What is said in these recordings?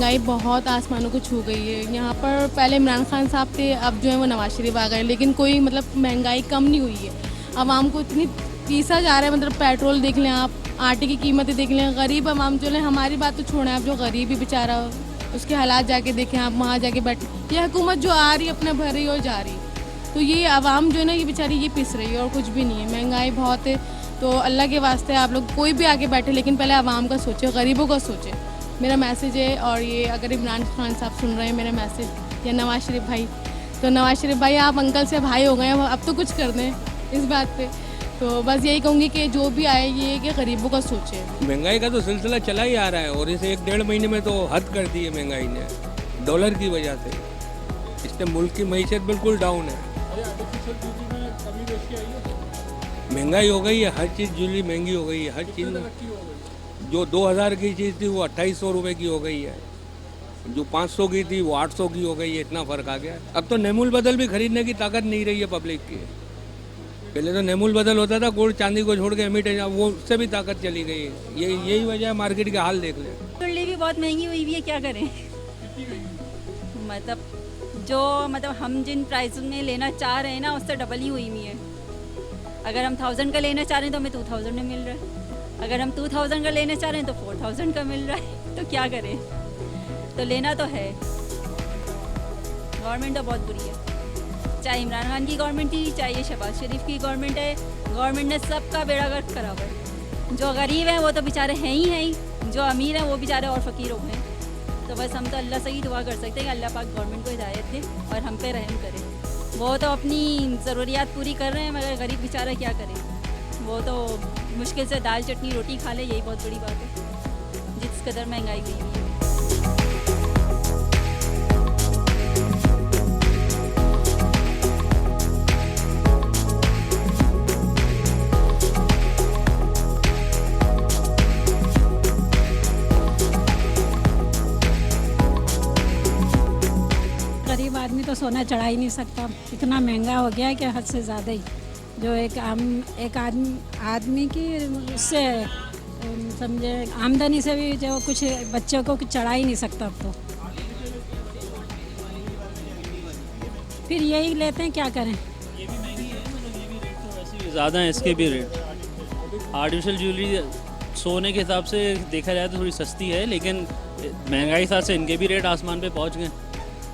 महंगाई बहुत आसमानों को छू गई है। यहाँ पर पहले इमरान खान साहब थे, अब जो है वो नवाज शरीफ आ गए, लेकिन कोई मतलब महंगाई कम नहीं हुई है। आवाम को इतनी पीसा जा रहा है, मतलब पेट्रोल देख लें आप, आटे की कीमतें देख लें। गरीब आवाम जो है, हमारी बात तो छोड़ें आप, जो गरीब ही बेचारा उसके हालात जाके देखें आप, वहाँ जाके बैठे। ये हुकूमत जो आ रही है अपना भर रही है और जा रही है, तो ये आवाम जो है ना, ये बेचारी ये पिस रही है और कुछ भी नहीं है। महंगाई बहुत है, तो अल्लाह के वास्ते आप लोग कोई भी आके बैठे, लेकिन पहले आवाम का सोचे, गरीबों का सोचे। मेरा मैसेज है। और ये अगर इमरान खान साहब सुन रहे हैं मेरा मैसेज, या नवाज शरीफ भाई, तो नवाज शरीफ भाई आप अंकल से भाई हो गए, अब तो कुछ कर दें इस बात पे। तो बस यही कहूँगी कि जो भी आए ये कि गरीबों का सोचे। महंगाई का तो सिलसिला चला ही आ रहा है, और इसे 1-1.5 महीने में तो हद कर दी है महंगाई ने, डॉलर की वजह से। इससे मुल्क की मईशत बिल्कुल डाउन है। महंगाई हो गई है, हर चीज़ ज्वेलरी महंगी हो गई है, हर चीज़। जो 2000 की चीज़ थी वो 2800 रुपये की हो गई है, जो 500 की थी वो 800 की हो गई है। इतना फ़र्क आ गया है। अब तो नेमुल बदल भी खरीदने की ताकत नहीं रही है पब्लिक की। पहले तो नेमुल बदल होता था, गोल्ड चांदी को छोड़ के एमिट, वो उससे भी ताकत चली गई है। यही वजह है, मार्केट का हाल देख लें। ज्वेलरी भी बहुत महंगी हुई हुई है, क्या करें। मतलब हम जिन प्राइस में लेना चाह रहे हैं ना, उससे डबल ही हुई हुई है। अगर हम 1000 का लेना चाह रहे हैं तो हमें 2000 में मिल रहा है। अगर हम 2000 का लेना चाह रहे हैं तो 4000 का मिल रहा है। तो क्या करें, तो लेना तो है। गवर्नमेंट तो बहुत बुरी है, चाहे इमरान खान की गवर्नमेंट थी, चाहे ये शहबाज शरीफ की गवर्नमेंट है। गवर्नमेंट ने सबका बेड़ा गर्क करा हुआ है। जो गरीब हैं वो तो बेचारे हैं ही, जो अमीर हैं वो बेचारे और फ़कीर हो गए। तो बस हम तो अल्लाह से ही दुआ कर सकते हैं कि अल्लाह पाक गवर्नमेंट को हिदायत दे और हम पे रहम करे। वो तो अपनी ज़रूरियात पूरी कर रहे हैं, मगर गरीब बेचारा क्या करे। वो तो मुश्किल से दाल चटनी रोटी खा ले, यही बहुत बड़ी बात है, जिस कदर महंगाई हुई है। गरीब आदमी तो सोना चढ़ा ही नहीं सकता, इतना महंगा हो गया है कि हद से ज़्यादा ही। जो एक आदमी की उससे समझे आमदनी से भी जो कुछ बच्चों को कुछ चढ़ा ही नहीं सकता अब तो। फिर यही लेते हैं, क्या करें। ये भी महंगी है, मतलब ये भी रेट तो वैसे भी ज़्यादा है, इसके भी रेट। आर्टिफिशियल ज्वेलरी सोने के हिसाब से देखा जाए तो थोड़ी सस्ती है, लेकिन महंगाई के हिसाब से इनके भी रेट आसमान पे पहुंच गए।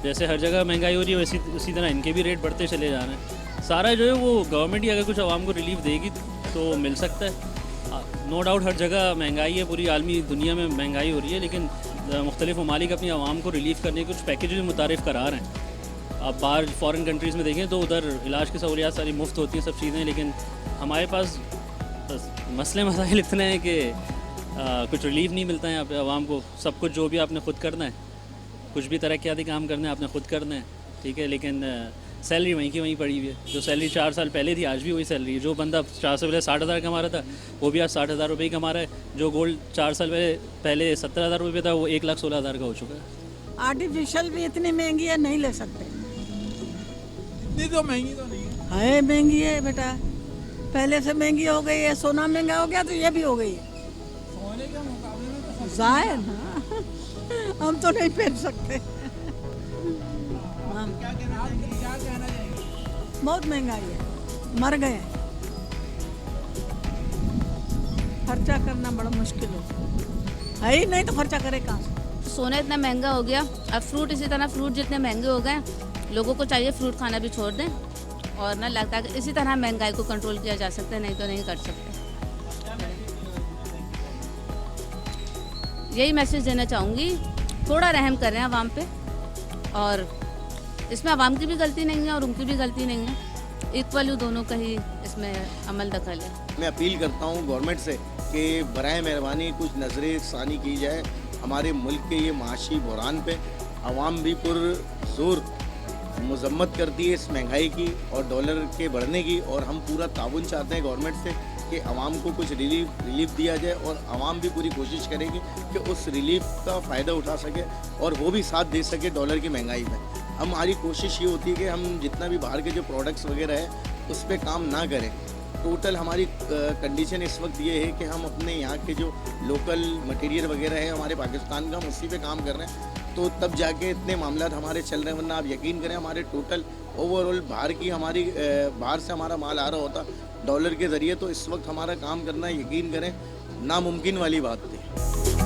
जैसे हर जगह महंगाई हो रही है, उसी तरह इनके भी रेट बढ़ते चले जा रहे हैं। सारा जो है वो गवर्नमेंट ही अगर कुछ आवाम को रिलीफ देगी तो मिल सकता है। नो डाउट हर जगह महंगाई है, पूरी आलमी दुनिया में महंगाई हो रही है, लेकिन मुख्तलिफ ममालिक अपनी आवाम को रिलीफ करने के कुछ पैकेज भी मुतारिफ़ करा रहे हैं। आप बाहर फॉरेन कंट्रीज़ में देखें तो उधर इलाज की सहूलियात सारी मुफ्त होती हैं, सब चीज़ें, लेकिन हमारे पास बस मसले मसाइल इतने हैं कि कुछ रिलीफ नहीं मिलता है यहाँ पे आवाम को। सब कुछ जो भी आपने खुद करना है, कुछ भी तरक्याती काम करना है आपने खुद करना है, ठीक है, लेकिन सैलरी वहीं की वहीं पड़ी हुई है। जो सैलरी 4 साल पहले थी आज भी वही सैलरी है। जो बंदा 4 साल पहले 60,000 कमा रहा था वो भी आज 60,000 रुपये ही कमा रहा है। जो गोल्ड 4 साल पहले 17,000 रुपये था वो 1,16,000 का हो चुका है। आर्टिफिशियल भी इतनी महंगी है, नहीं ले सकते। इतनी तो महंगी तो नहीं है। है महंगी है बेटा, पहले से महंगी हो गई है। सोना महंगा हो गया तो ये भी हो गई है। सोने के मुकाबले में तो जाहिर ना, हम तो नहीं पहन सकते। हम क्या कहना चाहेंगे? बहुत महंगाई है, मर गए हैं। खर्चा करना बड़ा मुश्किल है ही नहीं, तो खर्चा करे कहाँ से। सोना इतना महंगा हो गया, अब फ्रूट इसी तरह, फ्रूट जितने महंगे हो गए, लोगों को चाहिए फ्रूट खाना भी छोड़ दें, और ना लगता है कि इसी तरह महंगाई को कंट्रोल किया जा सकता है, नहीं तो नहीं कर सकते। यही मैसेज देना चाहूँगी, थोड़ा रहम करें आवाम पे, और इसमें आवाम की भी गलती नहीं है और उनकी भी गलती नहीं है, इक्वली दोनों का ही इसमें अमल दखल है। मैं अपील करता हूँ गवर्नमेंट से कि बराए मेहरबानी कुछ नजर षानी की जाए हमारे मुल्क के ये माशी बहरान पे। आवाम भी पुरजोर मजम्मत करती है इस महंगाई की और डॉलर के बढ़ने की, और हम पूरा ताउन चाहते हैं गवर्नमेंट से कि आवाम को कुछ रिलीफ दिया जाए, और आवाम भी पूरी कोशिश करेगी कि उस रिलीफ का फ़ायदा उठा सके और वो भी साथ दे सके डॉलर की महंगाई में। हमारी कोशिश ये होती है कि हम जितना भी बाहर के जो प्रोडक्ट्स वगैरह है उस पर काम ना करें। टोटल हमारी कंडीशन इस वक्त ये है कि हम अपने यहाँ के जो लोकल मटेरियल वगैरह है हमारे पाकिस्तान का, हम उसी पे काम कर रहे हैं। तो तब जाके इतने मामला हमारे चल रहे हैं, वरना आप यकीन करें हमारे टोटल ओवरऑल बाहर से हमारा माल आ रहा होता डॉलर के ज़रिए, तो इस वक्त हमारा काम करना यकीन करें नामुमकिन वाली बात थी।